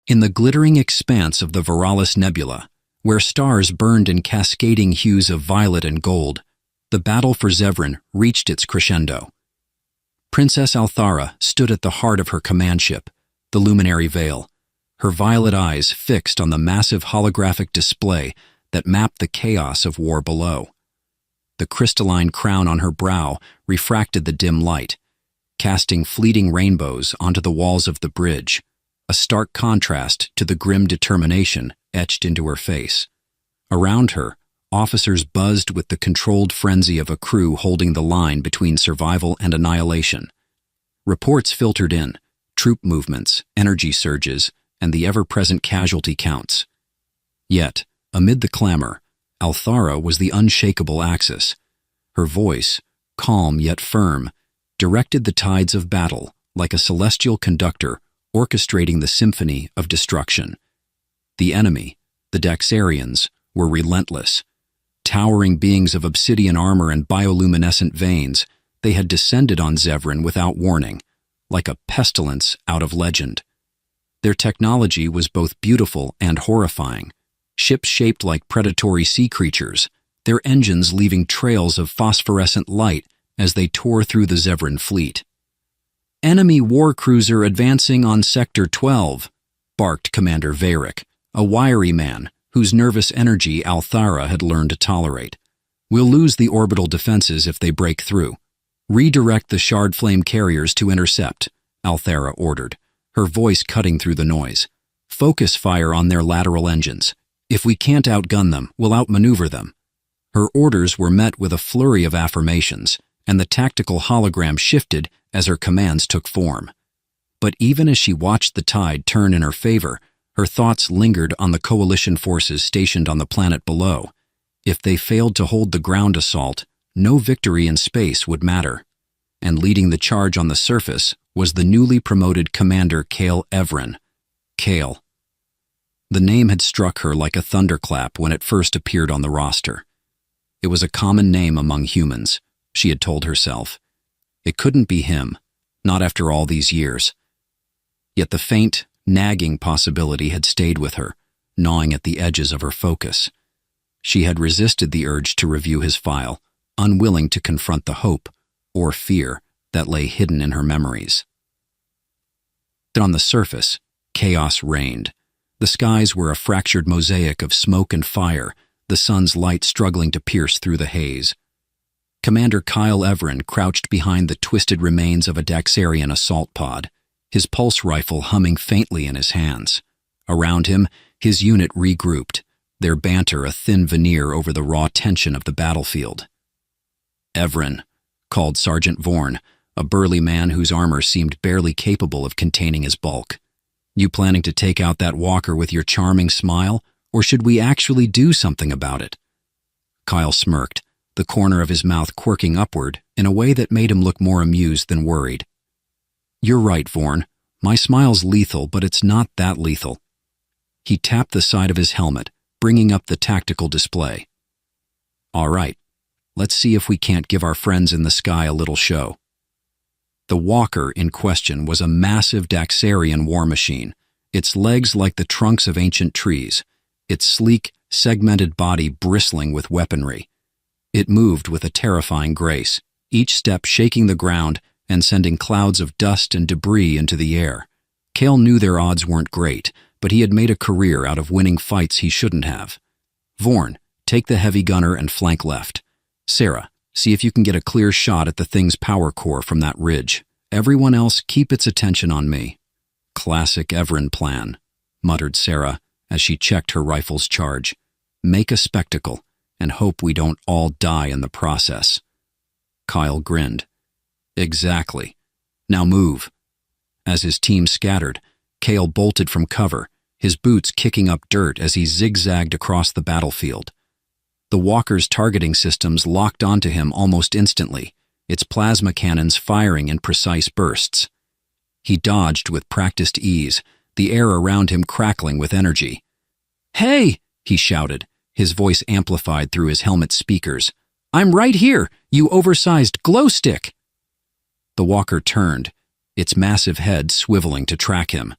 In the glittering expanse of the Viralis Nebula, where stars burned in cascading hues of violet and gold, the battle for Zevran reached its crescendo. Princess Althara stood at the heart of her command ship, the Luminary Veil, her violet eyes fixed on the massive holographic display that mapped the chaos of war below. The crystalline crown on her brow refracted the dim light, casting fleeting rainbows onto the walls of the bridge, a stark contrast to the grim determination etched into her face. Around her, officers buzzed with the controlled frenzy of a crew holding the line between survival and annihilation. Reports filtered in, troop movements, energy surges, and the ever-present casualty counts. Yet, amid the clamor, Althara was the unshakable axis. Her voice, calm yet firm, directed the tides of battle like a celestial conductor orchestrating the symphony of destruction. The enemy, the Daxarians, were relentless. Towering beings of obsidian armor and bioluminescent veins, they had descended on Zevran without warning, like a pestilence out of legend. Their technology was both beautiful and horrifying, ships shaped like predatory sea creatures, their engines leaving trails of phosphorescent light as they tore through the Zevran fleet. "Enemy war cruiser advancing on Sector 12, barked Commander Varric, a wiry man whose nervous energy Althara had learned to tolerate. "We'll lose the orbital defenses if they break through. Redirect the shard flame carriers to intercept," Althara ordered, her voice cutting through the noise. "Focus fire on their lateral engines. If we can't outgun them, we'll outmaneuver them." Her orders were met with a flurry of affirmations, and the tactical hologram shifted as her commands took form. But even as she watched the tide turn in her favor, her thoughts lingered on the coalition forces stationed on the planet below. If they failed to hold the ground assault, no victory in space would matter. And leading the charge on the surface was the newly promoted Commander Kale Evren. Kale. The name had struck her like a thunderclap when it first appeared on the roster. It was a common name among humans, she had told herself. It couldn't be him, not after all these years. Yet the faint, nagging possibility had stayed with her, gnawing at the edges of her focus. She had resisted the urge to review his file, unwilling to confront the hope or fear that lay hidden in her memories. But on the surface, chaos reigned. The skies were a fractured mosaic of smoke and fire, the sun's light struggling to pierce through the haze. Commander Kyle Evren crouched behind the twisted remains of a Daxarian assault pod, his pulse rifle humming faintly in his hands. Around him, his unit regrouped, their banter a thin veneer over the raw tension of the battlefield. "Evren," called Sergeant Vorn, a burly man whose armor seemed barely capable of containing his bulk. "You planning to take out that walker with your charming smile, or should we actually do something about it?" Kyle smirked, the corner of his mouth quirking upward in a way that made him look more amused than worried. "You're right, Vorn. My smile's lethal, but it's not that lethal." He tapped the side of his helmet, bringing up the tactical display. "All right, let's see if we can't give our friends in the sky a little show." The walker in question was a massive Daxarian war machine, its legs like the trunks of ancient trees, its sleek, segmented body bristling with weaponry. It moved with a terrifying grace, each step shaking the ground and sending clouds of dust and debris into the air. Kale knew their odds weren't great, but he had made a career out of winning fights he shouldn't have. "Vorn, take the heavy gunner and flank left. Sarah, see if you can get a clear shot at the thing's power core from that ridge. Everyone else, keep its attention on me." "Classic Evren plan," muttered Sarah as she checked her rifle's charge. "Make a spectacle and hope we don't all die in the process." Kyle grinned. "Exactly. Now move." As his team scattered, Kale bolted from cover, his boots kicking up dirt as he zigzagged across the battlefield. The walker's targeting systems locked onto him almost instantly, its plasma cannons firing in precise bursts. He dodged with practiced ease, the air around him crackling with energy. "Hey!" he shouted, his voice amplified through his helmet speakers. "I'm right here, you oversized glow stick!" The walker turned, its massive head swiveling to track him.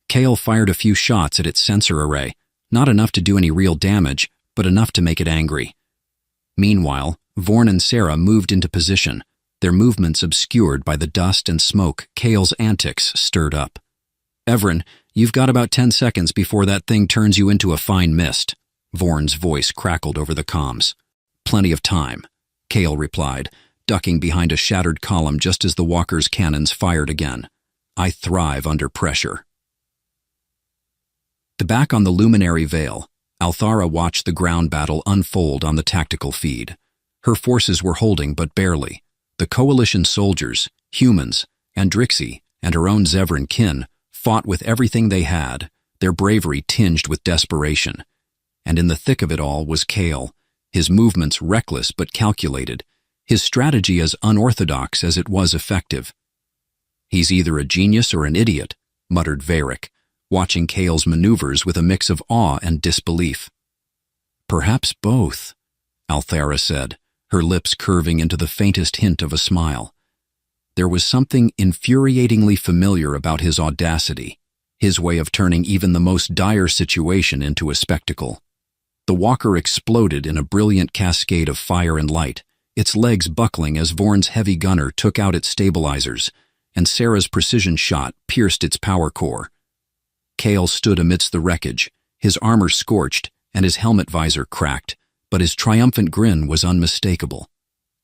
Kale fired a few shots at its sensor array, not enough to do any real damage, but enough to make it angry. Meanwhile, Vorn and Sarah moved into position, their movements obscured by the dust and smoke Kale's antics stirred up. "Everin, you've got about 10 seconds before that thing turns you into a fine mist," Vorn's voice crackled over the comms. "Plenty of time," Kale replied, ducking behind a shattered column just as the walker's cannons fired again. "I thrive under pressure." Back on the Luminary Vale, Althara watched the ground battle unfold on the tactical feed. Her forces were holding, but barely. The Coalition soldiers, humans, Andrixi, and her own Zevran kin fought with everything they had, their bravery tinged with desperation. And in the thick of it all was Kale, his movements reckless but calculated, his strategy as unorthodox as it was effective. "He's either a genius or an idiot," muttered Varric, watching Kale's maneuvers with a mix of awe and disbelief. "Perhaps both," Althara said, her lips curving into the faintest hint of a smile. There was something infuriatingly familiar about his audacity, his way of turning even the most dire situation into a spectacle. The walker exploded in a brilliant cascade of fire and light, its legs buckling as Vorn's heavy gunner took out its stabilizers, and Sarah's precision shot pierced its power core. Kale stood amidst the wreckage, his armor scorched and his helmet visor cracked, but his triumphant grin was unmistakable.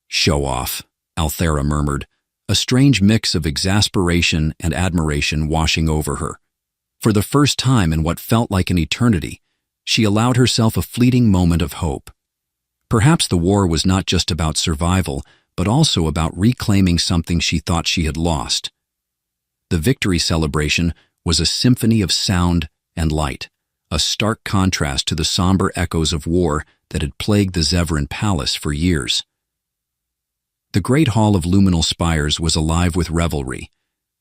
"Show off," Althara murmured, a strange mix of exasperation and admiration washing over her. For the first time in what felt like an eternity, she allowed herself a fleeting moment of hope. Perhaps the war was not just about survival, but also about reclaiming something she thought she had lost. The victory celebration was a symphony of sound and light, a stark contrast to the somber echoes of war that had plagued the Zevran palace for years. The great hall of luminal spires was alive with revelry,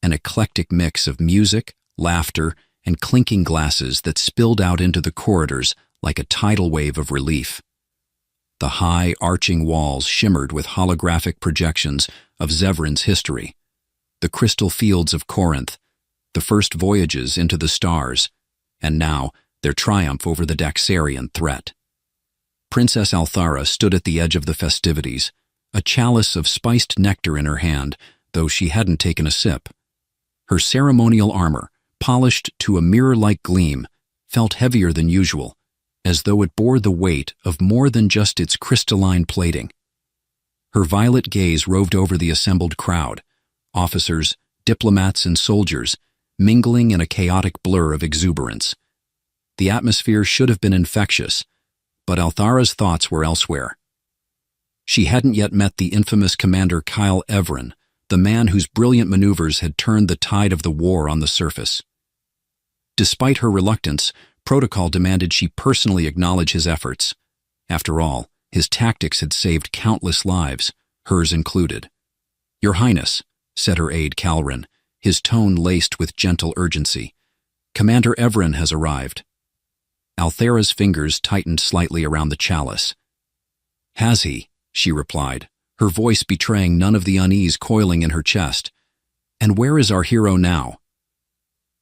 an eclectic mix of music, laughter, and clinking glasses that spilled out into the corridors like a tidal wave of relief. The high, arching walls shimmered with holographic projections of Zevran's history, the crystal fields of Corinth, the first voyages into the stars, and now their triumph over the Daxarian threat. Princess Althara stood at the edge of the festivities, a chalice of spiced nectar in her hand, though she hadn't taken a sip. Her ceremonial armor, polished to a mirror-like gleam, felt heavier than usual, as though it bore the weight of more than just its crystalline plating. Her violet gaze roved over the assembled crowd, officers, diplomats, and soldiers, mingling in a chaotic blur of exuberance. The atmosphere should have been infectious, but Althara's thoughts were elsewhere. She hadn't yet met the infamous Commander Kyle Evren, the man whose brilliant maneuvers had turned the tide of the war on the surface. Despite her reluctance, protocol demanded she personally acknowledge his efforts. After all, his tactics had saved countless lives, hers included. "Your Highness," said her aide Calrin, his tone laced with gentle urgency, "Commander Evren has arrived." Althara's fingers tightened slightly around the chalice. "Has he?" she replied, her voice betraying none of the unease coiling in her chest. "And where is our hero now?"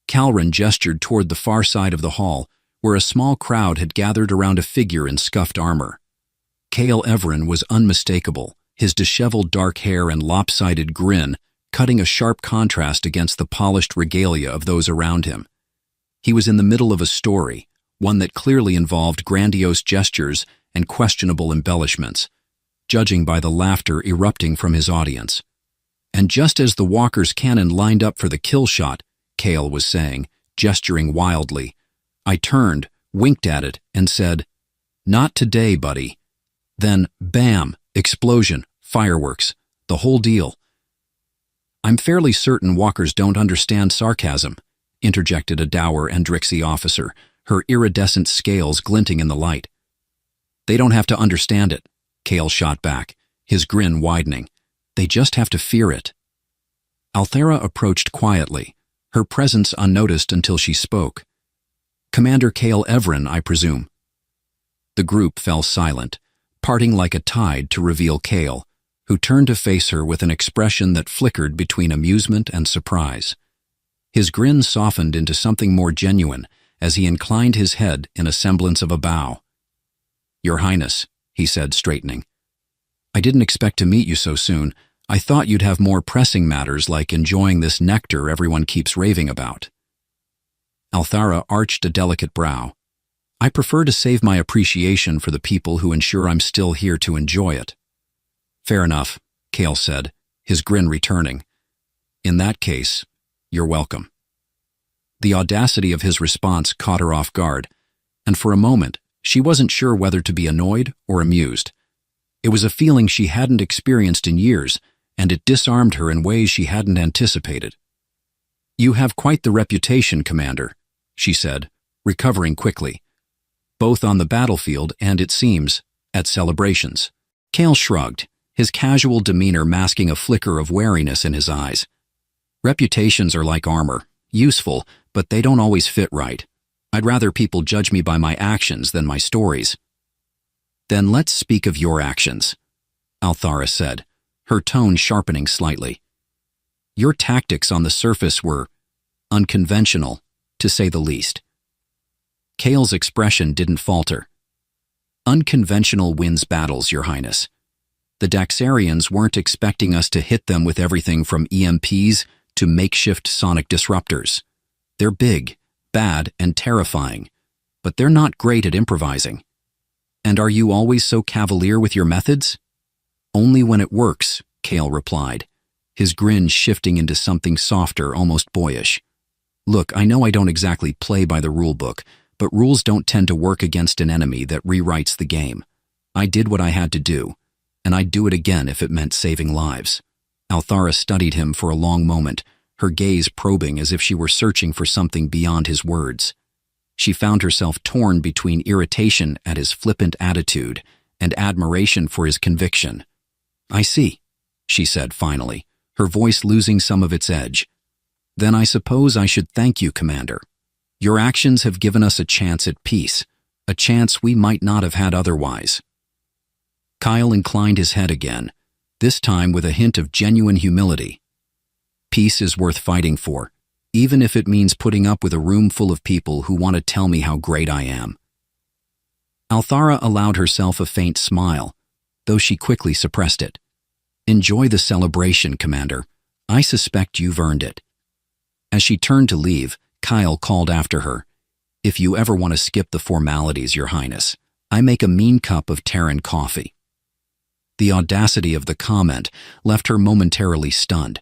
Calrin gestured toward the far side of the hall, where a small crowd had gathered around a figure in scuffed armor. Kale Evren was unmistakable, his disheveled dark hair and lopsided grin cutting a sharp contrast against the polished regalia of those around him. He was in the middle of a story, one that clearly involved grandiose gestures and questionable embellishments, judging by the laughter erupting from his audience. And just as the walker's cannon lined up for the kill shot, Kale was saying, gesturing wildly, I turned, winked at it, and said, "Not today, buddy." Then, bam, explosion, fireworks, the whole deal. "I'm fairly certain walkers don't understand sarcasm," interjected a dour Andrixi officer, her iridescent scales glinting in the light. "They don't have to understand it," Kale shot back, his grin widening. "They just have to fear it." Althara approached quietly, her presence unnoticed until she spoke. "Commander Kale Evren, I presume." The group fell silent, parting like a tide to reveal Kale, who turned to face her with an expression that flickered between amusement and surprise. His grin softened into something more genuine as he inclined his head in a semblance of a bow. "Your Highness," he said, straightening. "I didn't expect to meet you so soon. I thought you'd have more pressing matters like enjoying this nectar everyone keeps raving about." Althara arched a delicate brow. "I prefer to save my appreciation for the people who ensure I'm still here to enjoy it." "Fair enough," Kale said, his grin returning. "In that case, you're welcome." The audacity of his response caught her off guard, and for a moment, she wasn't sure whether to be annoyed or amused. It was a feeling she hadn't experienced in years, and it disarmed her in ways she hadn't anticipated. "You have quite the reputation, Commander," she said, recovering quickly, "both on the battlefield and, it seems, at celebrations." Kale shrugged, his casual demeanor masking a flicker of wariness in his eyes. "Reputations are like armor, useful, but they don't always fit right. I'd rather people judge me by my actions than my stories." "Then let's speak of your actions," Althara said, her tone sharpening slightly. "Your tactics on the surface were unconventional, to say the least." Kale's expression didn't falter. "Unconventional wins battles, Your Highness. The Daxarians weren't expecting us to hit them with everything from EMPs to makeshift sonic disruptors. They're big, bad, and terrifying, but they're not great at improvising. And are you always so cavalier with your methods?" "Only when it works," Kale replied, his grin shifting into something softer, almost boyish. "Look, I know I don't exactly play by the rulebook, but rules don't tend to work against an enemy that rewrites the game. I did what I had to do, and I'd do it again if it meant saving lives." Althara studied him for a long moment, her gaze probing as if she were searching for something beyond his words. She found herself torn between irritation at his flippant attitude and admiration for his conviction. "I see," she said finally, her voice losing some of its edge. "Then I suppose I should thank you, Commander. Your actions have given us a chance at peace, a chance we might not have had otherwise." Kyle inclined his head again, this time with a hint of genuine humility. "Peace is worth fighting for, even if it means putting up with a room full of people who want to tell me how great I am." Althara allowed herself a faint smile, though she quickly suppressed it. "Enjoy the celebration, Commander. I suspect you've earned it." As she turned to leave, Kyle called after her, "If you ever want to skip the formalities, Your Highness, I make a mean cup of Terran coffee." The audacity of the comment left her momentarily stunned.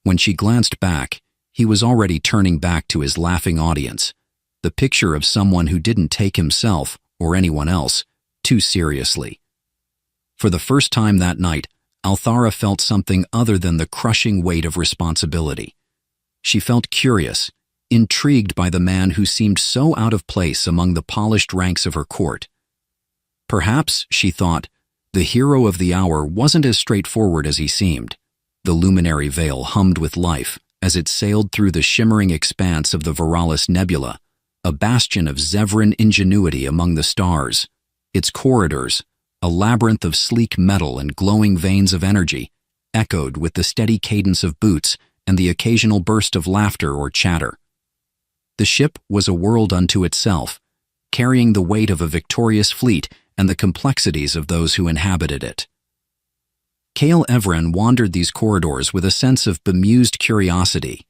When she glanced back, he was already turning back to his laughing audience, the picture of someone who didn't take himself, or anyone else, too seriously. For the first time that night, Althara felt something other than the crushing weight of responsibility. She felt curious, intrigued by the man who seemed so out of place among the polished ranks of her court. Perhaps, she thought, the hero of the hour wasn't as straightforward as he seemed. The luminary veil hummed with life as it sailed through the shimmering expanse of the Viralis Nebula, a bastion of Zevran ingenuity among the stars. Its corridors, a labyrinth of sleek metal and glowing veins of energy, echoed with the steady cadence of boots and the occasional burst of laughter or chatter. The ship was a world unto itself, carrying the weight of a victorious fleet and the complexities of those who inhabited it. Kale Evren wandered these corridors with a sense of bemused curiosity,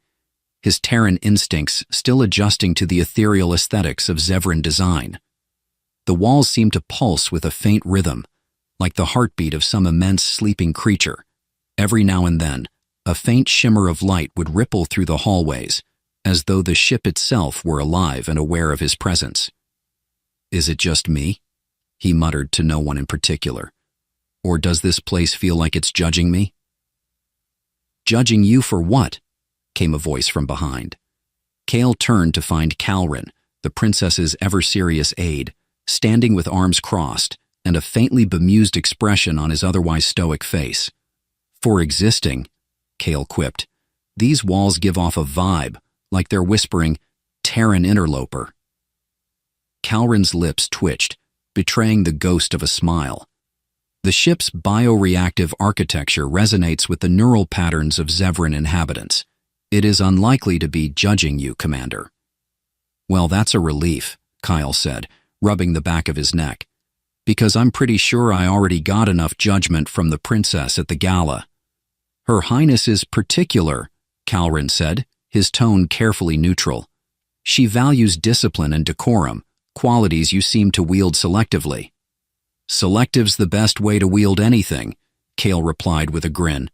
his Terran instincts still adjusting to the ethereal aesthetics of Zevran design. The walls seemed to pulse with a faint rhythm, like the heartbeat of some immense sleeping creature. Every now and then, a faint shimmer of light would ripple through the hallways, as though the ship itself were alive and aware of his presence. "Is it just me?" he muttered to no one in particular. "Or does this place feel like it's judging me?" "Judging you for what?" came a voice from behind. Kale turned to find Calrin, the princess's ever-serious aide, standing with arms crossed and a faintly bemused expression on his otherwise stoic face. "For existing," Kale quipped, "these walls give off a vibe, like they're whispering, 'Terran interloper.'" Calrin's lips twitched, betraying the ghost of a smile. The ship's bioreactive architecture resonates with the neural patterns of Zevran inhabitants, It is unlikely to be judging you, Commander. Well, that's a relief, Kyle said, rubbing the back of his neck, because I'm pretty sure I already got enough judgment from the princess at the gala. Her Highness is particular, Calrin said, his tone carefully neutral. She values discipline and decorum, qualities you seem to wield selectively. Selective's the best way to wield anything, Cale replied with a grin.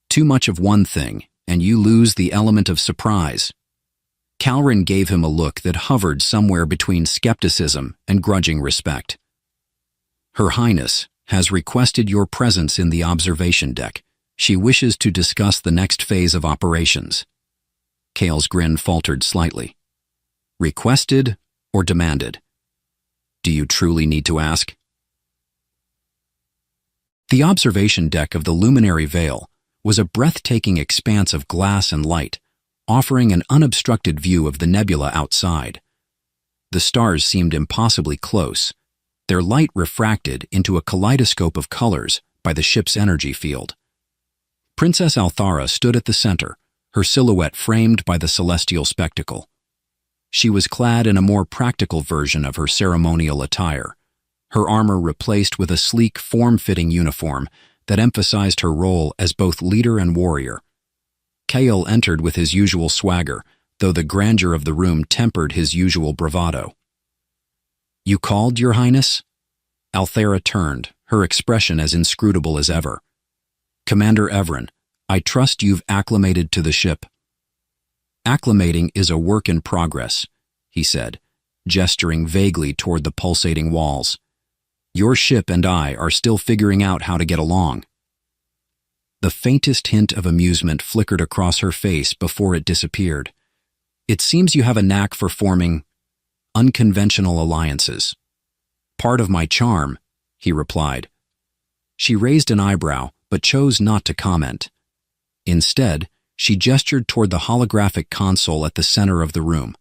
Too much of one thing, and you lose the element of surprise. Calrin gave him a look that hovered somewhere between skepticism and grudging respect. Her Highness has requested your presence in the observation deck. She wishes to discuss the next phase of operations. Cale's grin faltered slightly. Requested or demanded? Do you truly need to ask? The observation deck of the Luminary Veil was a breathtaking expanse of glass and light, offering an unobstructed view of the nebula outside. The stars seemed impossibly close, their light refracted into a kaleidoscope of colors by the ship's energy field. Princess Althara stood at the center, her silhouette framed by the celestial spectacle. She was clad in a more practical version of her ceremonial attire, her armor replaced with a sleek, form-fitting uniform that emphasized her role as both leader and warrior. Cale entered with his usual swagger, though the grandeur of the room tempered his usual bravado. You called, Your Highness? Althara turned, her expression as inscrutable as ever. Commander Everin, I trust you've acclimated to the ship. Acclimating is a work in progress, he said, gesturing vaguely toward the pulsating walls. Your ship and I are still figuring out how to get along. The faintest hint of amusement flickered across her face before it disappeared. It seems you have a knack for forming unconventional alliances. Part of my charm, he replied. She raised an eyebrow, but chose not to comment. Instead, she gestured toward the holographic console at the center of the room.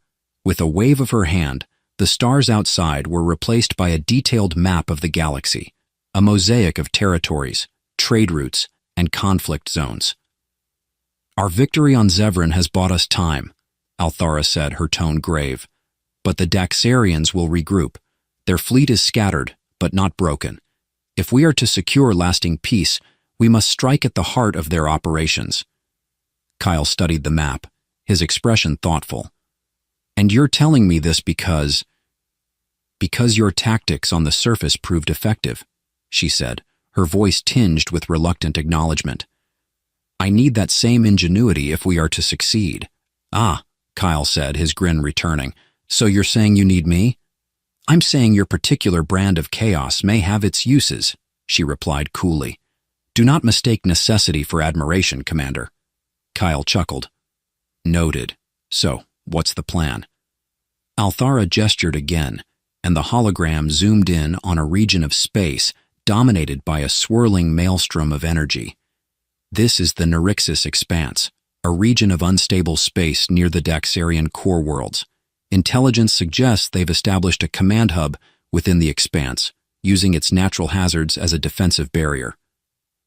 With a wave of her hand, the stars outside were replaced by a detailed map of the galaxy, a mosaic of territories, trade routes, and conflict zones. Our victory on Zevran has bought us time, Althara said, her tone grave. But the Daxarians will regroup. Their fleet is scattered, but not broken. If we are to secure lasting peace, we must strike at the heart of their operations. Kyle studied the map, his expression thoughtful. And you're telling me this because your tactics on the surface proved effective, she said, her voice tinged with reluctant acknowledgement. I need that same ingenuity if we are to succeed. Ah, Kyle said, his grin returning. So you're saying you need me? I'm saying your particular brand of chaos may have its uses, she replied coolly. Do not mistake necessity for admiration, Commander. Kyle chuckled. Noted. So, what's the plan? Althara gestured again, and the hologram zoomed in on a region of space dominated by a swirling maelstrom of energy. This is the Narixis Expanse, a region of unstable space near the Daxarian core worlds. Intelligence suggests they've established a command hub within the expanse, using its natural hazards as a defensive barrier.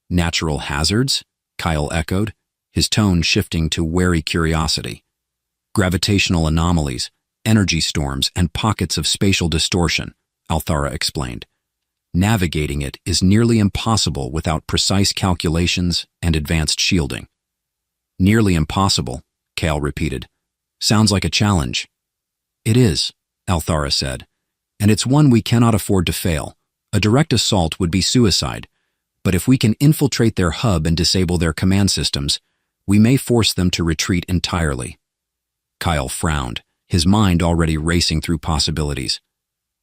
Natural hazards? Kyle echoed, his tone shifting to wary curiosity. Gravitational anomalies, energy storms, and pockets of spatial distortion, Althara explained. Navigating it is nearly impossible without precise calculations and advanced shielding. Nearly impossible, Cale repeated. Sounds like a challenge. It is, Althara said, and it's one we cannot afford to fail. A direct assault would be suicide, but if we can infiltrate their hub and disable their command systems, we may force them to retreat entirely. Kyle frowned, his mind already racing through possibilities.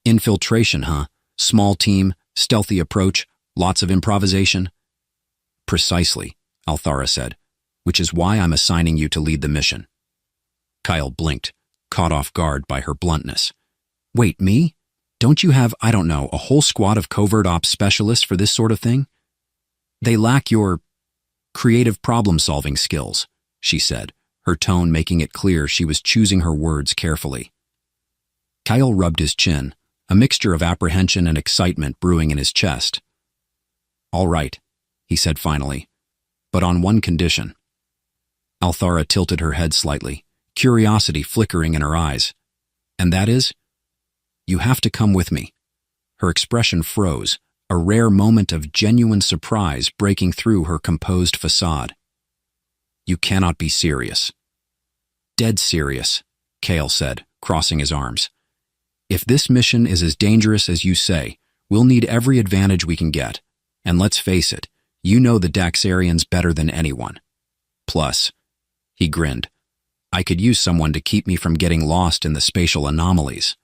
Infiltration, huh? Small team, stealthy approach, lots of improvisation? Precisely, Althara said, which is why I'm assigning you to lead the mission. Kyle blinked, caught off guard by her bluntness. Wait, me? Don't you have, I don't know, a whole squad of covert ops specialists for this sort of thing? They lack your creative problem-solving skills, she said, her tone making it clear she was choosing her words carefully. Kyle rubbed his chin, a mixture of apprehension and excitement brewing in his chest. All right, he said finally, but on one condition. Althara tilted her head slightly, curiosity flickering in her eyes. And that is? You have to come with me. Her expression froze, a rare moment of genuine surprise breaking through her composed facade. You cannot be serious. Dead serious, Kale said, crossing his arms. If this mission is as dangerous as you say, we'll need every advantage we can get. And let's face it, you know the Daxarians better than anyone. Plus, he grinned, I could use someone to keep me from getting lost in the spatial anomalies.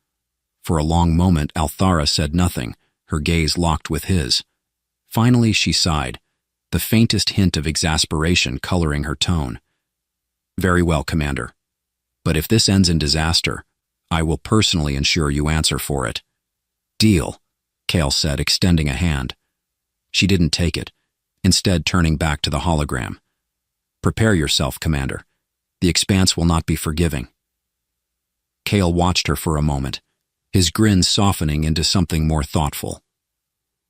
For a long moment, Althara said nothing, her gaze locked with his. Finally, she sighed, the faintest hint of exasperation coloring her tone. Very well, Commander. But if this ends in disaster, I will personally ensure you answer for it. Deal, Kale said, extending a hand. She didn't take it, instead turning back to the hologram. Prepare yourself, Commander. The Expanse will not be forgiving. Kale watched her for a moment, his grin softening into something more thoughtful.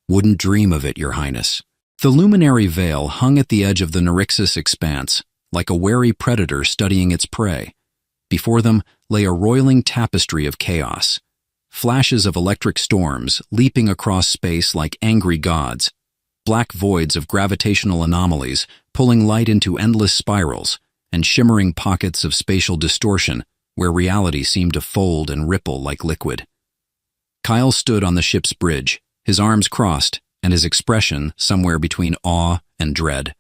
Wouldn't dream of it, Your Highness. The luminary veil hung at the edge of the Narixis expanse, like a wary predator studying its prey. Before them lay a roiling tapestry of chaos, flashes of electric storms leaping across space like angry gods, black voids of gravitational anomalies pulling light into endless spirals, and shimmering pockets of spatial distortion where reality seemed to fold and ripple like liquid. Kyle stood on the ship's bridge, his arms crossed, and his expression somewhere between awe and dread.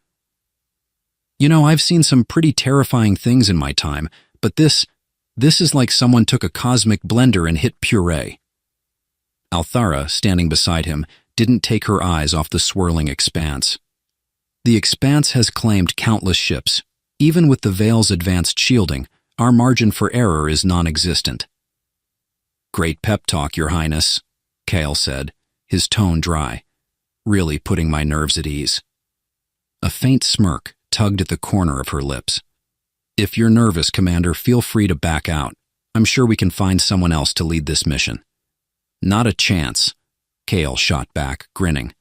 You know, I've seen some pretty terrifying things in my time, but this is like someone took a cosmic blender and hit puree. Althara, standing beside him, didn't take her eyes off the swirling expanse. The expanse has claimed countless ships. Even with the Veil's advanced shielding, our margin for error is non-existent. Great pep talk, Your Highness, Kale said, his tone dry, really putting my nerves at ease. A faint smirk tugged at the corner of her lips. If you're nervous, Commander, feel free to back out. I'm sure we can find someone else to lead this mission. Not a chance, Kale shot back, grinning.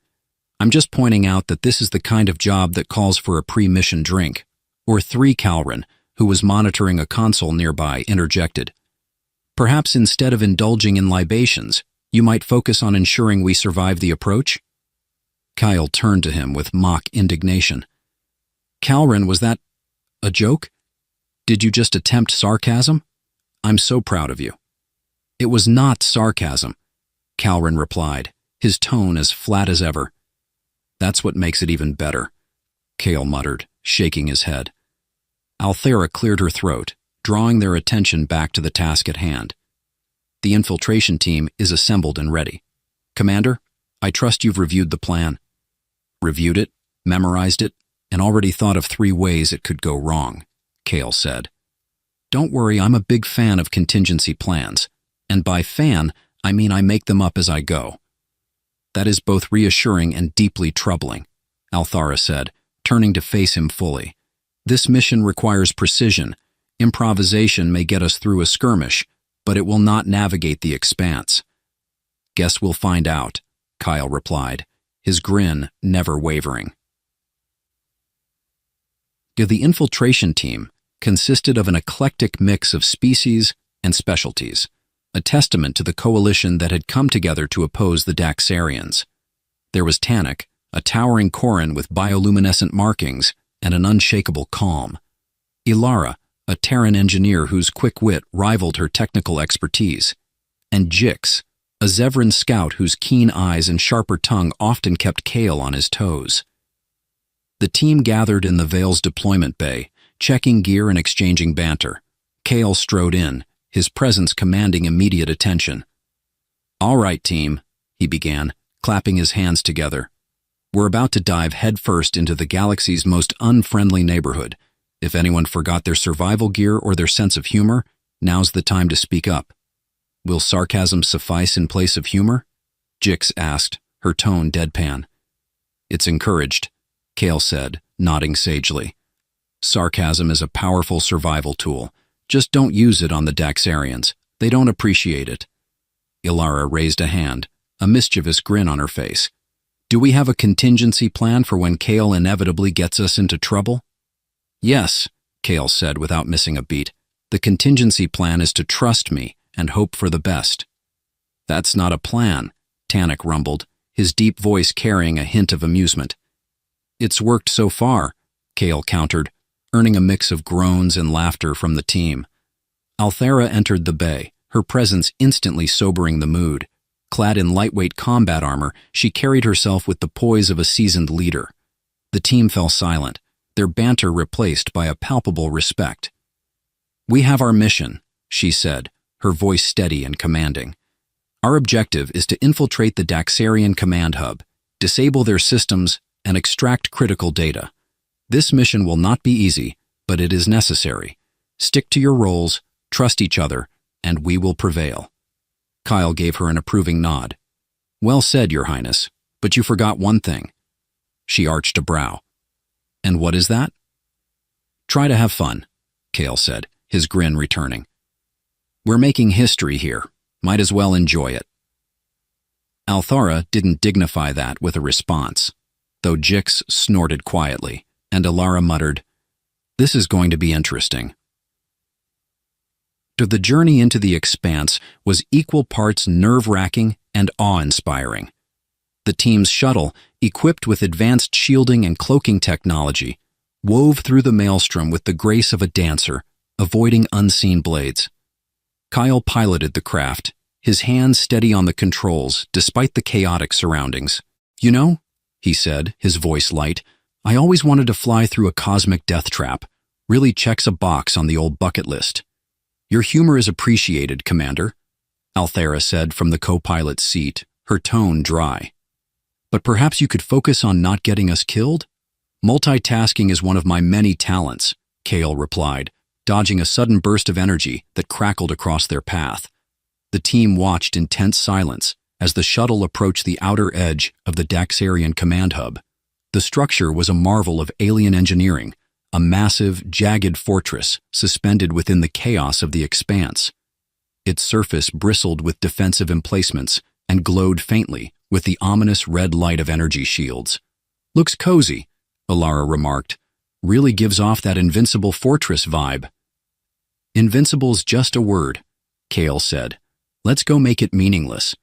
I'm just pointing out that this is the kind of job that calls for a pre-mission drink. Or 3 Calren, who was monitoring a console nearby, interjected. Perhaps instead of indulging in libations, you might focus on ensuring we survive the approach? Kyle turned to him with mock indignation. Calren, was that a joke? Did you just attempt sarcasm? I'm so proud of you. It was not sarcasm, Calren replied, his tone as flat as ever. That's what makes it even better, Kale muttered, shaking his head. Althara cleared her throat, drawing their attention back to the task at hand. The infiltration team is assembled and ready. Commander, I trust you've reviewed the plan. Reviewed it, memorized it, and already thought of 3 ways it could go wrong, Kale said. Don't worry, I'm a big fan of contingency plans, and by fan, I mean I make them up as I go. That is both reassuring and deeply troubling, Althara said, turning to face him fully. This mission requires precision. Improvisation may get us through a skirmish, but it will not navigate the expanse. Guess we'll find out, Kyle replied, his grin never wavering. The infiltration team consisted of an eclectic mix of species and specialties, a testament to the coalition that had come together to oppose the Daxarians. There was Tannic, a towering Koran with bioluminescent markings and an unshakable calm. Ilara, a Terran engineer whose quick wit rivaled her technical expertise. And Jix, a Zevran scout whose keen eyes and sharper tongue often kept Kale on his toes. The team gathered in the Veil's deployment bay, checking gear and exchanging banter. Kale strode in, his presence commanding immediate attention. All right, team, he began, clapping his hands together. We're about to dive headfirst into the galaxy's most unfriendly neighborhood. If anyone forgot their survival gear or their sense of humor, now's the time to speak up. Will sarcasm suffice in place of humor? Jix asked, her tone deadpan. It's encouraged, Kale said, nodding sagely. Sarcasm is a powerful survival tool. Just don't use it on the Daxarians. They don't appreciate it. Ilara raised a hand, a mischievous grin on her face. Do we have a contingency plan for when Kale inevitably gets us into trouble? Yes, Kale said without missing a beat. "The contingency plan is to trust me and hope for the best." "That's not a plan," Tannic rumbled, his deep voice carrying a hint of amusement. "It's worked so far," Kale countered, earning a mix of groans and laughter from the team. Althera entered the bay, her presence instantly sobering the mood. Clad in lightweight combat armor, she carried herself with the poise of a seasoned leader. The team fell silent, their banter replaced by a palpable respect. "We have our mission," she said, her voice steady and commanding. "Our objective is to infiltrate the Daxarian command hub, disable their systems, and extract critical data. This mission will not be easy, but it is necessary. Stick to your roles, trust each other, and we will prevail." Kyle gave her an approving nod. "Well said, Your Highness, but you forgot one thing." She arched a brow. "And what is that?" "Try to have fun," Kale said, his grin returning. "We're making history here. Might as well enjoy it." Althara didn't dignify that with a response, though Jix snorted quietly, and Alara muttered, "This is going to be interesting." The journey into the expanse was equal parts nerve-wracking and awe-inspiring. The team's shuttle, equipped with advanced shielding and cloaking technology, wove through the maelstrom with the grace of a dancer, avoiding unseen blades. Kyle piloted the craft, his hands steady on the controls despite the chaotic surroundings. "You know," he said, his voice light, "I always wanted to fly through a cosmic death trap. Really checks a box on the old bucket list." "Your humor is appreciated, Commander," Althera said from the co-pilot's seat, her tone dry. "But perhaps you could focus on not getting us killed?" "Multitasking is one of my many talents," Kale replied, dodging a sudden burst of energy that crackled across their path. The team watched in tense silence as the shuttle approached the outer edge of the Daxarian command hub. The structure was a marvel of alien engineering, a massive, jagged fortress suspended within the chaos of the expanse. Its surface bristled with defensive emplacements and glowed faintly with the ominous red light of energy shields. "Looks cozy," Alara remarked. "Really gives off that invincible fortress vibe." "Invincible's just a word," Kale said. "Let's go make it meaningless."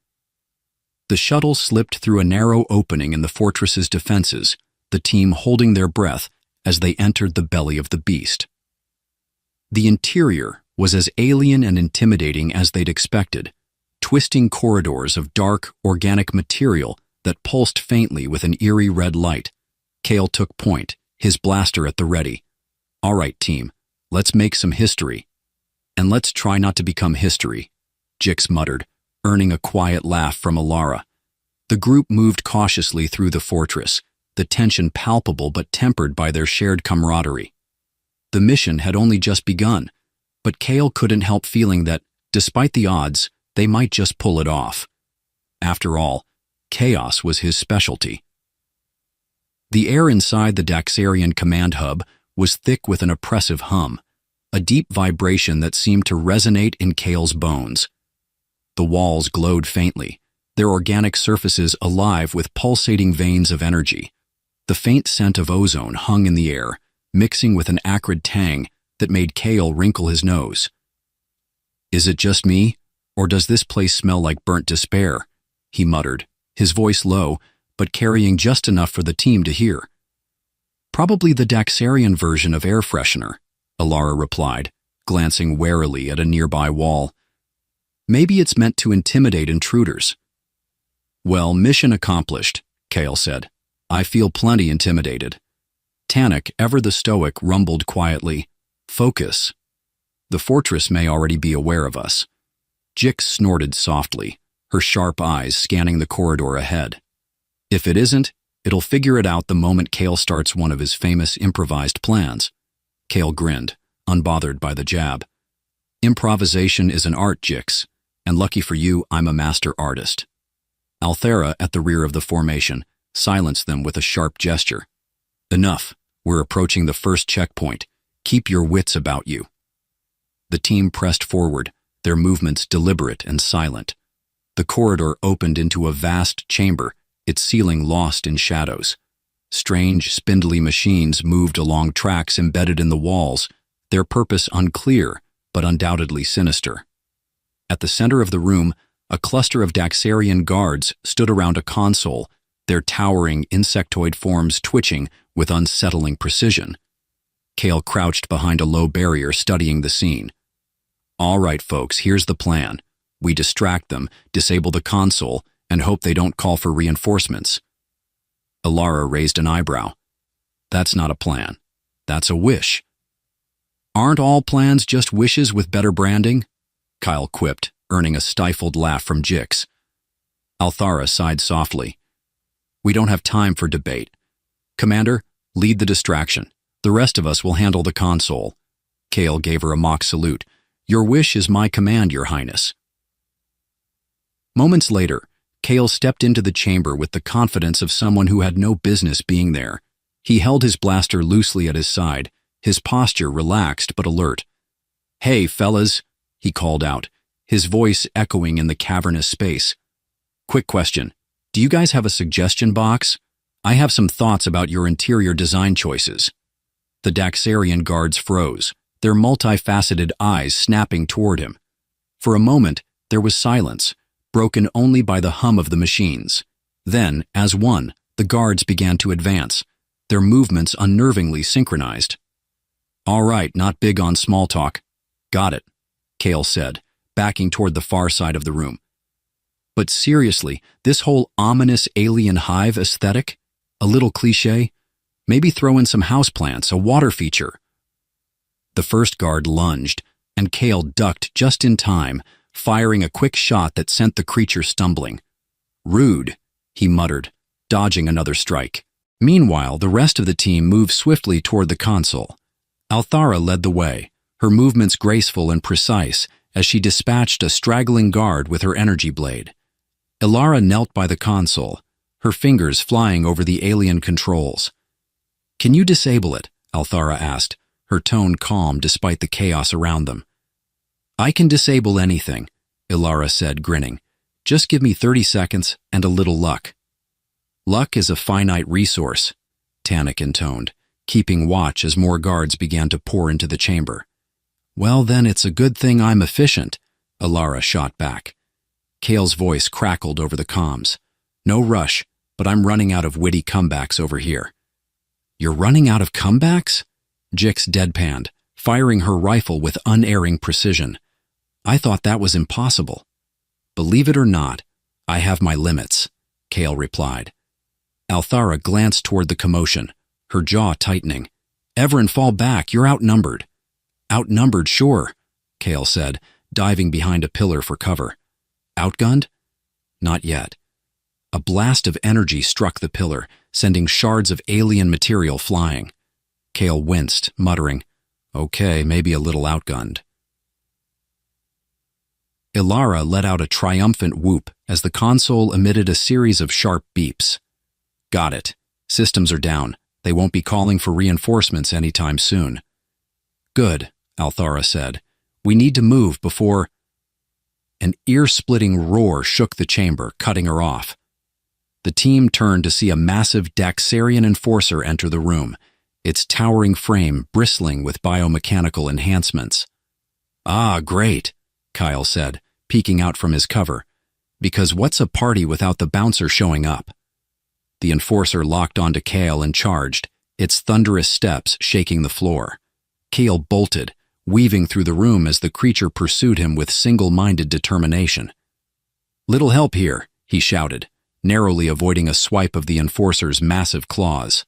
The shuttle slipped through a narrow opening in the fortress's defenses, the team holding their breath as they entered the belly of the beast. The interior was as alien and intimidating as they'd expected, twisting corridors of dark, organic material that pulsed faintly with an eerie red light. Kale took point, his blaster at the ready. "All right, team, let's make some history. And let's try not to become history," Jix muttered, earning a quiet laugh from Alara. The group moved cautiously through the fortress, the tension palpable but tempered by their shared camaraderie. The mission had only just begun, but Kale couldn't help feeling that, despite the odds, they might just pull it off. After all, chaos was his specialty. The air inside the Daxarian command hub was thick with an oppressive hum, a deep vibration that seemed to resonate in Kale's bones. The walls glowed faintly, their organic surfaces alive with pulsating veins of energy. The faint scent of ozone hung in the air, mixing with an acrid tang that made Kale wrinkle his nose. "Is it just me, or does this place smell like burnt despair?" he muttered, his voice low, but carrying just enough for the team to hear. "Probably the Daxarian version of air freshener," Alara replied, glancing warily at a nearby wall. "Maybe it's meant to intimidate intruders." "Well, mission accomplished," Kale said. "I feel plenty intimidated." Tannic, ever the stoic, rumbled quietly, "Focus. The fortress may already be aware of us." Jix snorted softly, her sharp eyes scanning the corridor ahead. "If it isn't, it'll figure it out the moment Kale starts one of his famous improvised plans." Kale grinned, unbothered by the jab. "Improvisation is an art, Jix, and lucky for you, I'm a master artist." Althera, at the rear of the formation, silenced them with a sharp gesture. "Enough. We're approaching the first checkpoint. Keep your wits about you." The team pressed forward, their movements deliberate and silent. The corridor opened into a vast chamber, its ceiling lost in shadows. Strange, spindly machines moved along tracks embedded in the walls, their purpose unclear, but undoubtedly sinister. At the center of the room, a cluster of Daxarian guards stood around a console, their towering insectoid forms twitching with unsettling precision. Kale crouched behind a low barrier studying the scene. "All right, folks, here's the plan. We distract them, disable the console, and hope they don't call for reinforcements." Ilara raised an eyebrow. "That's not a plan. That's a wish." "Aren't all plans just wishes with better branding?" Kyle quipped, earning a stifled laugh from Jix. Althara sighed softly. "We don't have time for debate. Commander, lead the distraction. The rest of us will handle the console." Kale gave her a mock salute. "Your wish is my command, Your Highness." Moments later, Kale stepped into the chamber with the confidence of someone who had no business being there. He held his blaster loosely at his side, his posture relaxed but alert. "Hey, fellas," he called out, his voice echoing in the cavernous space. "Quick question. Do you guys have a suggestion box? I have some thoughts about your interior design choices." The Daxarian guards froze, their multifaceted eyes snapping toward him. For a moment, there was silence, broken only by the hum of the machines. Then, as one, the guards began to advance, their movements unnervingly synchronized. "All right, not big on small talk." "Got it," Kale said, backing toward the far side of the room. "But seriously, this whole ominous alien hive aesthetic? A little cliché? Maybe throw in some houseplants, a water feature." The first guard lunged, and Kale ducked just in time, firing a quick shot that sent the creature stumbling. "Rude," he muttered, dodging another strike. Meanwhile, the rest of the team moved swiftly toward the console. Althara led the way, her movements graceful and precise as she dispatched a straggling guard with her energy blade. Ilara knelt by the console, her fingers flying over the alien controls. "Can you disable it?" Althara asked, her tone calm despite the chaos around them. "I can disable anything," Ilara said, grinning. "Just give me 30 seconds and a little luck." "Luck is a finite resource," Tannic intoned, keeping watch as more guards began to pour into the chamber. "Well, then it's a good thing I'm efficient," Ilara shot back. Kale's voice crackled over the comms. "No rush, but I'm running out of witty comebacks over here." "You're running out of comebacks?" Jix deadpanned, firing her rifle with unerring precision. "I thought that was impossible." "Believe it or not, I have my limits," Kale replied. Althara glanced toward the commotion, her jaw tightening. "Everin, fall back, you're outnumbered." "Outnumbered, sure," Kale said, diving behind a pillar for cover. "Outgunned?" "Not yet." A blast of energy struck the pillar, sending shards of alien material flying. Kale winced, muttering, "Okay, maybe a little outgunned." Ilara let out a triumphant whoop as the console emitted a series of sharp beeps. "Got it. Systems are down. They won't be calling for reinforcements anytime soon." "Good," Althara said. "We need to move before—" An ear-splitting roar shook the chamber, cutting her off. The team turned to see a massive Daxarian enforcer enter the room, its towering frame bristling with biomechanical enhancements. "Ah, great," Kyle said, peeking out from his cover. "Because what's a party without the bouncer showing up?" The enforcer locked onto Kale and charged, its thunderous steps shaking the floor. Kale bolted, weaving through the room as the creature pursued him with single-minded determination. "Little help here," he shouted, narrowly avoiding a swipe of the enforcer's massive claws.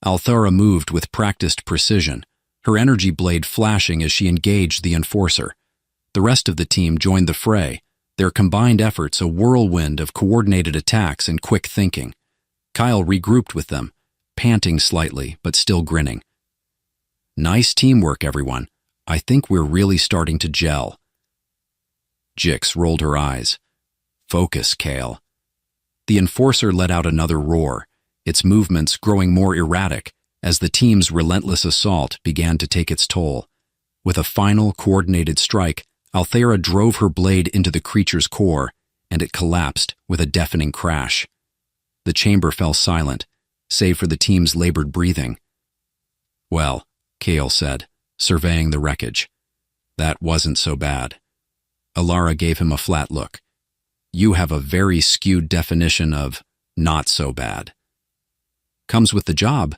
Althara moved with practiced precision, her energy blade flashing as she engaged the enforcer. The rest of the team joined the fray, their combined efforts a whirlwind of coordinated attacks and quick thinking. Kyle regrouped with them, panting slightly but still grinning. "Nice teamwork, everyone. I think we're really starting to gel." Jix rolled her eyes. "Focus, Kale." The enforcer let out another roar, its movements growing more erratic as the team's relentless assault began to take its toll. With a final coordinated strike, Althara drove her blade into the creature's core, and it collapsed with a deafening crash. The chamber fell silent, save for the team's labored breathing. "Well," Kale said, surveying the wreckage. That wasn't so bad. Alara gave him a flat look. You have a very skewed definition of not so bad. Comes with the job,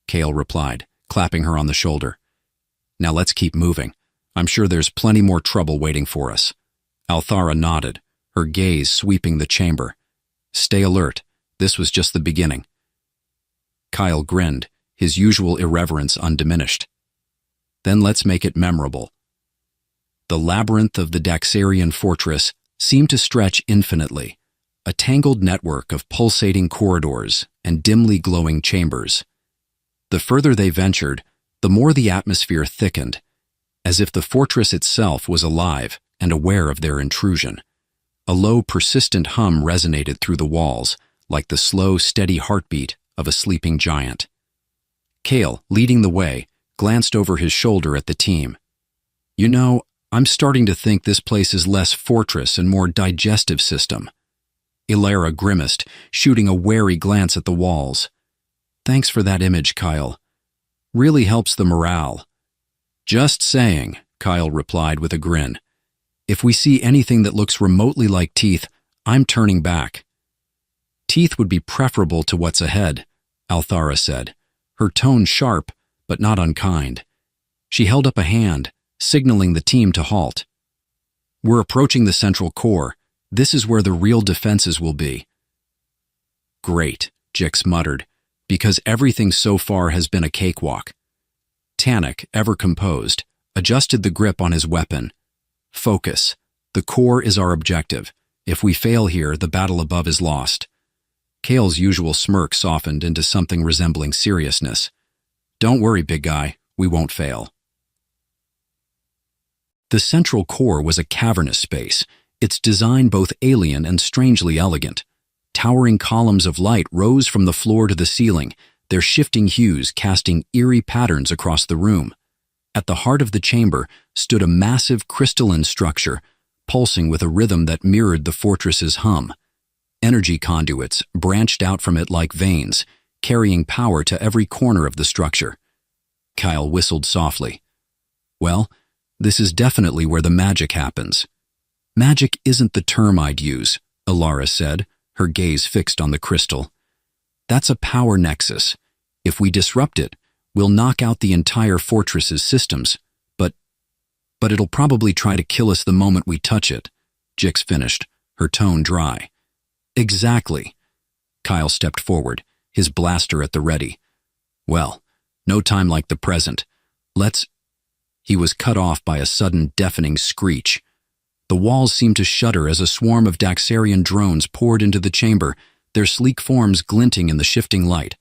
Kale replied, clapping her on the shoulder. Now let's keep moving. I'm sure there's plenty more trouble waiting for us. Althara nodded, her gaze sweeping the chamber. Stay alert. This was just the beginning. Kyle grinned, his usual irreverence undiminished. Then let's make it memorable. The labyrinth of the Daxarian fortress seemed to stretch infinitely, a tangled network of pulsating corridors and dimly glowing chambers. The further they ventured, the more the atmosphere thickened, as if the fortress itself was alive and aware of their intrusion. A low, persistent hum resonated through the walls, like the slow, steady heartbeat of a sleeping giant. Kale, leading the way, glanced over his shoulder at the team. You know, I'm starting to think this place is less fortress and more digestive system. Ilara grimaced, shooting a wary glance at the walls. Thanks for that image, Kyle. Really helps the morale. Just saying, Kyle replied with a grin. If we see anything that looks remotely like teeth, I'm turning back. Teeth would be preferable to what's ahead, Althara said, her tone sharp but not unkind. She held up a hand, signaling the team to halt. We're approaching the central core. This is where the real defenses will be. Great, Jix muttered, because everything so far has been a cakewalk. Tannic, ever composed, adjusted the grip on his weapon. Focus. The core is our objective. If we fail here, the battle above is lost. Kale's usual smirk softened into something resembling seriousness. Don't worry, big guy. We won't fail. The central core was a cavernous space, its design both alien and strangely elegant. Towering columns of light rose from the floor to the ceiling, their shifting hues casting eerie patterns across the room. At the heart of the chamber stood a massive crystalline structure, pulsing with a rhythm that mirrored the fortress's hum. Energy conduits branched out from it like veins, carrying power to every corner of the structure. Kyle whistled softly. Well, this is definitely where the magic happens. Magic isn't the term I'd use, Alara said, her gaze fixed on the crystal. That's a power nexus. If we disrupt it, we'll knock out the entire fortress's systems, but it'll probably try to kill us the moment we touch it, Jix finished, her tone dry. Exactly. Kyle stepped forward, his blaster at the ready. Well, no time like the present. He was cut off by a sudden deafening screech. The walls seemed to shudder as a swarm of Daxarian drones poured into the chamber, their sleek forms glinting in the shifting light.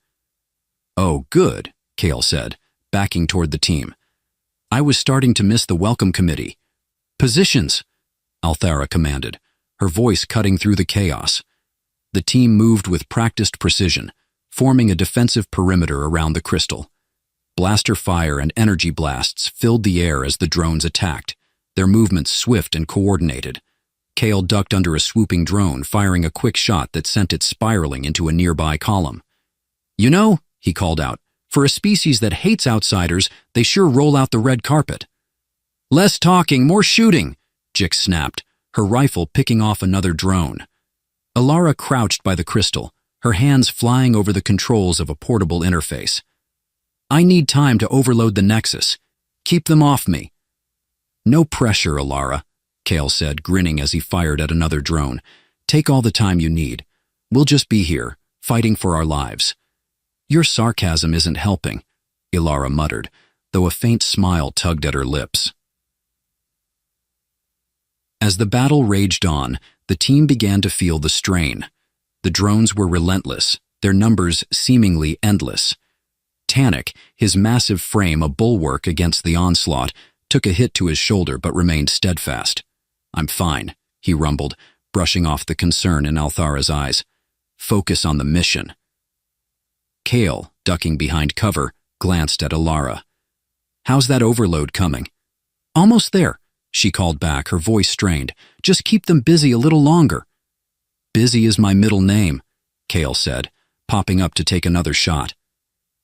Oh, good, Kale said, backing toward the team. I was starting to miss the welcome committee. Positions, Althara commanded, her voice cutting through the chaos. The team moved with practiced precision, forming a defensive perimeter around the crystal. Blaster fire and energy blasts filled the air as the drones attacked, their movements swift and coordinated. Kale ducked under a swooping drone, firing a quick shot that sent it spiraling into a nearby column. You know, he called out, for a species that hates outsiders, they sure roll out the red carpet. Less talking, more shooting, Jix snapped, her rifle picking off another drone. Alara crouched by the crystal, her hands flying over the controls of a portable interface. I need time to overload the Nexus. Keep them off me. No pressure, Alara, Kale said, grinning as he fired at another drone. Take all the time you need. We'll just be here, fighting for our lives. Your sarcasm isn't helping, Ilara muttered, though a faint smile tugged at her lips. As the battle raged on, the team began to feel the strain. The drones were relentless, their numbers seemingly endless. Tannic, his massive frame a bulwark against the onslaught, took a hit to his shoulder but remained steadfast. I'm fine, he rumbled, brushing off the concern in Althara's eyes. Focus on the mission. Kale, ducking behind cover, glanced at Alara. How's that overload coming? Almost there, she called back, her voice strained. Just keep them busy a little longer. Busy is my middle name, Kale said, popping up to take another shot.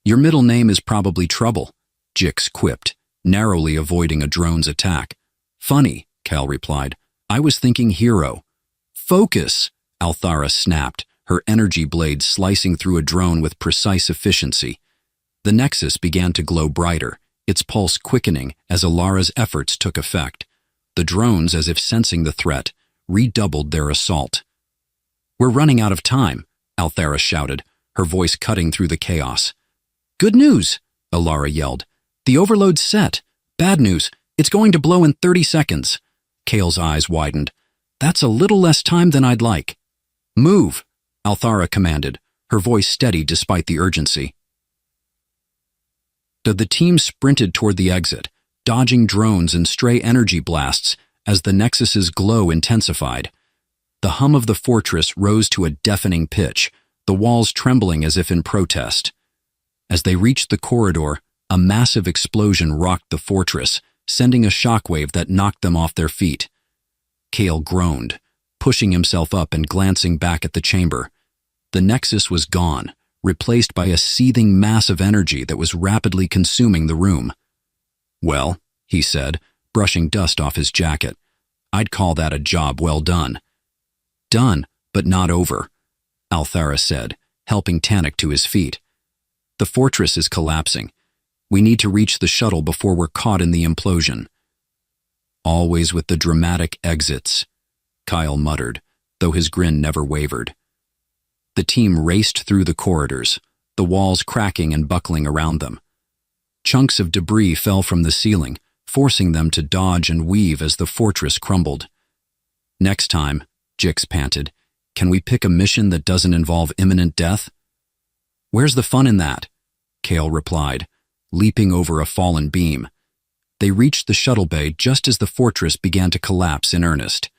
Your middle name is probably Trouble, Jix quipped, narrowly avoiding a drone's attack. "Funny," Cal replied. "I was thinking hero." "Focus!" Althara snapped, her energy blade slicing through a drone with precise efficiency. The Nexus began to glow brighter, its pulse quickening as Alara's efforts took effect. The drones, as if sensing the threat, redoubled their assault. "We're running out of time," Althara shouted, her voice cutting through the chaos. "Good news!" Alara yelled. "The overload's set. Bad news, it's going to blow in 30 seconds. Kale's eyes widened. "That's a little less time than I'd like." "Move," Althara commanded, her voice steady despite the urgency. The team sprinted toward the exit, dodging drones and stray energy blasts as the Nexus's glow intensified. The hum of the fortress rose to a deafening pitch, the walls trembling as if in protest. As they reached the corridor, a massive explosion rocked the fortress, sending a shockwave that knocked them off their feet. Kale groaned, pushing himself up and glancing back at the chamber. The Nexus was gone, replaced by a seething mass of energy that was rapidly consuming the room. "Well," he said, brushing dust off his jacket, "I'd call that a job well done." "Done, but not over," Althara said, helping Tannic to his feet. "The fortress is collapsing. We need to reach the shuttle before we're caught in the implosion." "Always with the dramatic exits," Kyle muttered, though his grin never wavered. The team raced through the corridors, the walls cracking and buckling around them. Chunks of debris fell from the ceiling, forcing them to dodge and weave as the fortress crumbled. "Next time," Jix panted, "can we pick a mission that doesn't involve imminent death?" "Where's the fun in that?" Kale replied, leaping over a fallen beam. They reached the shuttle bay just as the fortress began to collapse in earnest.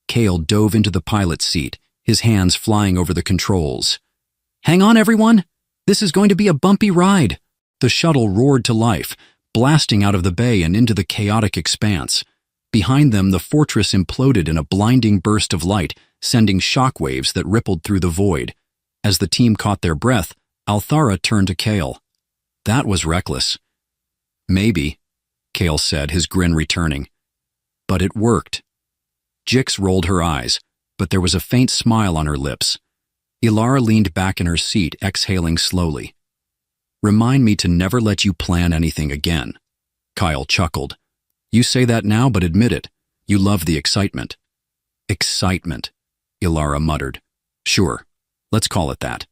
Kale dove into the pilot's seat, his hands flying over the controls. "Hang on, everyone! This is going to be a bumpy ride!" The shuttle roared to life, blasting out of the bay and into the chaotic expanse. Behind them, the fortress imploded in a blinding burst of light, sending shockwaves that rippled through the void. As the team caught their breath, Althara turned to Kale. "That was reckless." "Maybe," Kale said, his grin returning. "But it worked." Jix rolled her eyes, but there was a faint smile on her lips. Ilara leaned back in her seat, exhaling slowly. "Remind me to never let you plan anything again." Kyle chuckled. "You say that now, but admit it. You love the excitement." "Excitement," Ilara muttered. "Sure, let's call it that."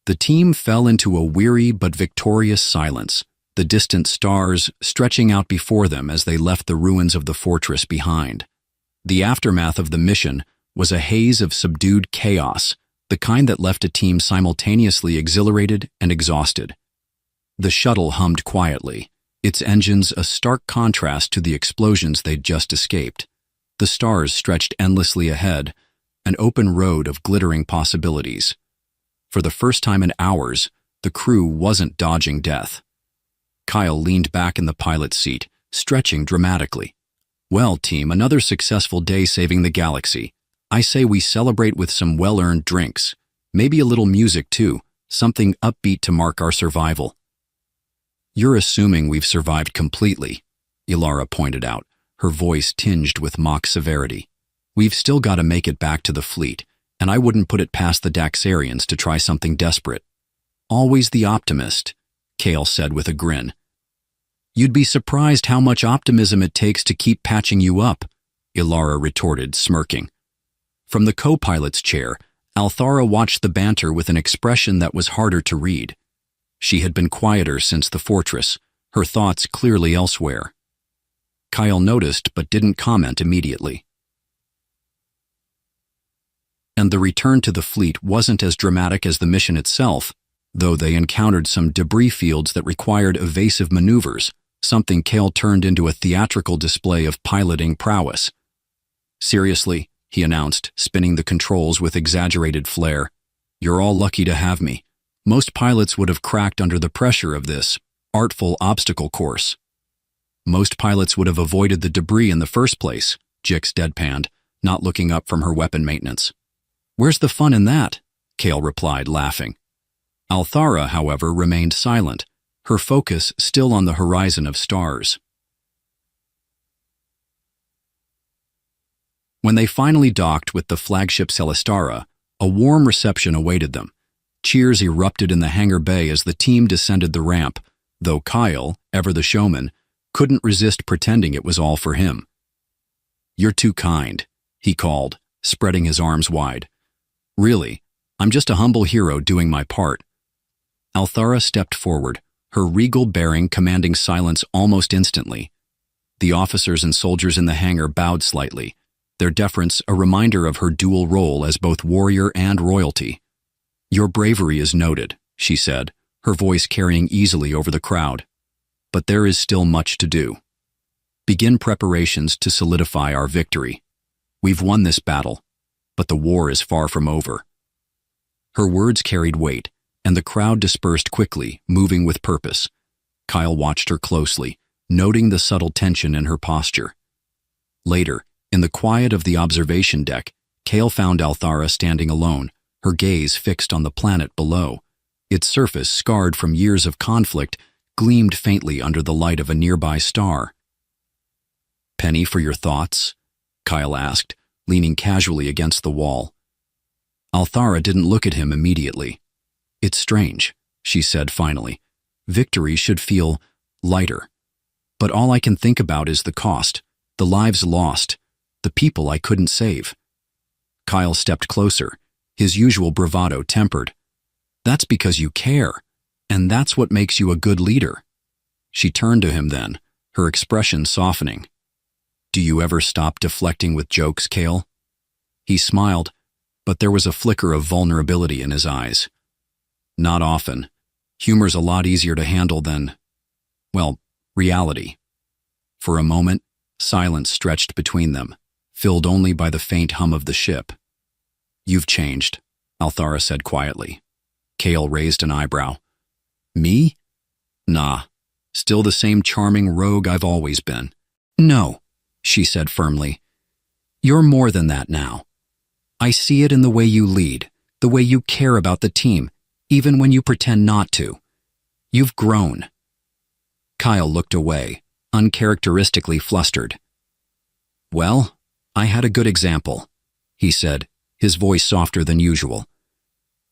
The team fell into a weary but victorious silence, the distant stars stretching out before them as they left the ruins of the fortress behind. The aftermath of the mission was a haze of subdued chaos, the kind that left a team simultaneously exhilarated and exhausted. The shuttle hummed quietly, its engines a stark contrast to the explosions they'd just escaped. The stars stretched endlessly ahead, an open road of glittering possibilities. For the first time in hours, the crew wasn't dodging death. Kyle leaned back in the pilot's seat, stretching dramatically. "Well, team, another successful day saving the galaxy. I say we celebrate with some well-earned drinks. Maybe a little music, too, something upbeat to mark our survival." "You're assuming we've survived completely," Ilara pointed out, her voice tinged with mock severity. "We've still got to make it back to the fleet, and I wouldn't put it past the Daxarians to try something desperate." "Always the optimist," Kale said with a grin. "You'd be surprised how much optimism it takes to keep patching you up," Ilara retorted, smirking. From the co-pilot's chair, Althara watched the banter with an expression that was harder to read. She had been quieter since the fortress, her thoughts clearly elsewhere. Kyle noticed but didn't comment immediately. And the return to the fleet wasn't as dramatic as the mission itself, though they encountered some debris fields that required evasive maneuvers, something Kale turned into a theatrical display of piloting prowess. "Seriously," he announced, spinning the controls with exaggerated flair, "you're all lucky to have me. Most pilots would have cracked under the pressure of this artful obstacle course." "Most pilots would have avoided the debris in the first place," Jix deadpanned, not looking up from her weapon maintenance. "Where's the fun in that?" Kale replied, laughing. Althara, however, remained silent, her focus still on the horizon of stars. When they finally docked with the flagship Celestara, a warm reception awaited them. Cheers erupted in the hangar bay as the team descended the ramp, though Kyle, ever the showman, couldn't resist pretending it was all for him. "You're too kind," he called, spreading his arms wide. "Really, I'm just a humble hero doing my part." Althara stepped forward, her regal bearing commanding silence almost instantly. The officers and soldiers in the hangar bowed slightly, their deference a reminder of her dual role as both warrior and royalty. "Your bravery is noted," she said, her voice carrying easily over the crowd. "But there is still much to do. Begin preparations to solidify our victory. We've won this battle, but the war is far from over." Her words carried weight, and the crowd dispersed quickly, moving with purpose. Kyle watched her closely, noting the subtle tension in her posture. Later, in the quiet of the observation deck, Kale found Althara standing alone, her gaze fixed on the planet below. Its surface, scarred from years of conflict, gleamed faintly under the light of a nearby star. "Penny for your thoughts?" Kyle asked, leaning casually against the wall. Althara didn't look at him immediately. "It's strange," she said finally. "Victory should feel lighter. But all I can think about is the cost, the lives lost, the people I couldn't save." Kyle stepped closer, his usual bravado tempered. "That's because you care, and that's what makes you a good leader." She turned to him then, her expression softening. "Do you ever stop deflecting with jokes, Kale?" He smiled, but there was a flicker of vulnerability in his eyes. "Not often. Humor's a lot easier to handle than, well, reality." For a moment, silence stretched between them, filled only by the faint hum of the ship. "You've changed," Althara said quietly. Kale raised an eyebrow. "Me? Nah, still the same charming rogue I've always been." "No," she said firmly. "You're more than that now. I see it in the way you lead, the way you care about the team, even when you pretend not to. You've grown." Kyle looked away, uncharacteristically flustered. "Well, I had a good example," he said, his voice softer than usual.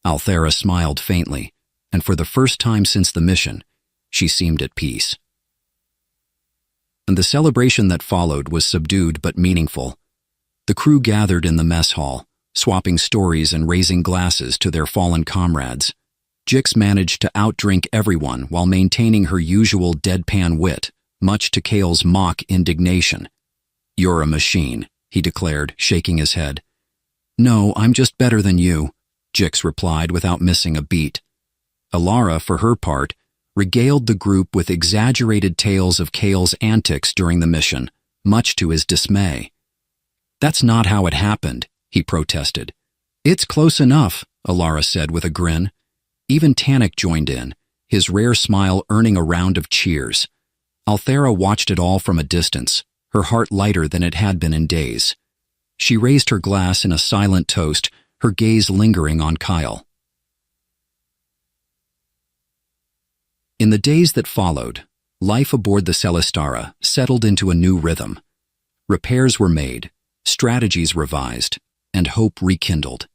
Althara smiled faintly, and for the first time since the mission, she seemed at peace. And the celebration that followed was subdued but meaningful. The crew gathered in the mess hall, swapping stories and raising glasses to their fallen comrades. Jix managed to outdrink everyone while maintaining her usual deadpan wit, much to Kale's mock indignation. "You're a machine," he declared, shaking his head. "No, I'm just better than you," Jix replied without missing a beat. Alara, for her part, regaled the group with exaggerated tales of Kale's antics during the mission, much to his dismay. "That's not how it happened," he protested. "It's close enough," Alara said with a grin. Even Tanik joined in, his rare smile earning a round of cheers. Althara watched it all from a distance, her heart lighter than it had been in days. She raised her glass in a silent toast, her gaze lingering on Kyle. In the days that followed, life aboard the Celestara settled into a new rhythm. Repairs were made, strategies revised, and hope rekindled.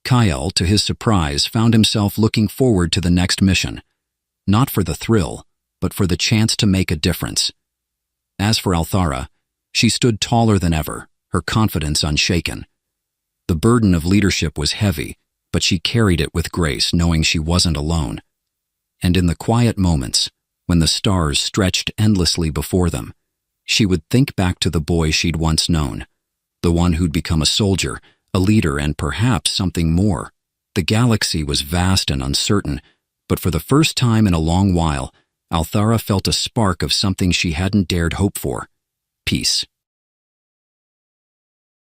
Kyle, to his surprise, found himself looking forward to the next mission, not for the thrill, but for the chance to make a difference. As for Althara, she stood taller than ever, her confidence unshaken. The burden of leadership was heavy, but she carried it with grace, knowing she wasn't alone. And in the quiet moments, when the stars stretched endlessly before them, she would think back to the boy she'd once known, the one who'd become a soldier, a leader, and perhaps something more. The galaxy was vast and uncertain, but for the first time in a long while, Althara felt a spark of something she hadn't dared hope for: peace.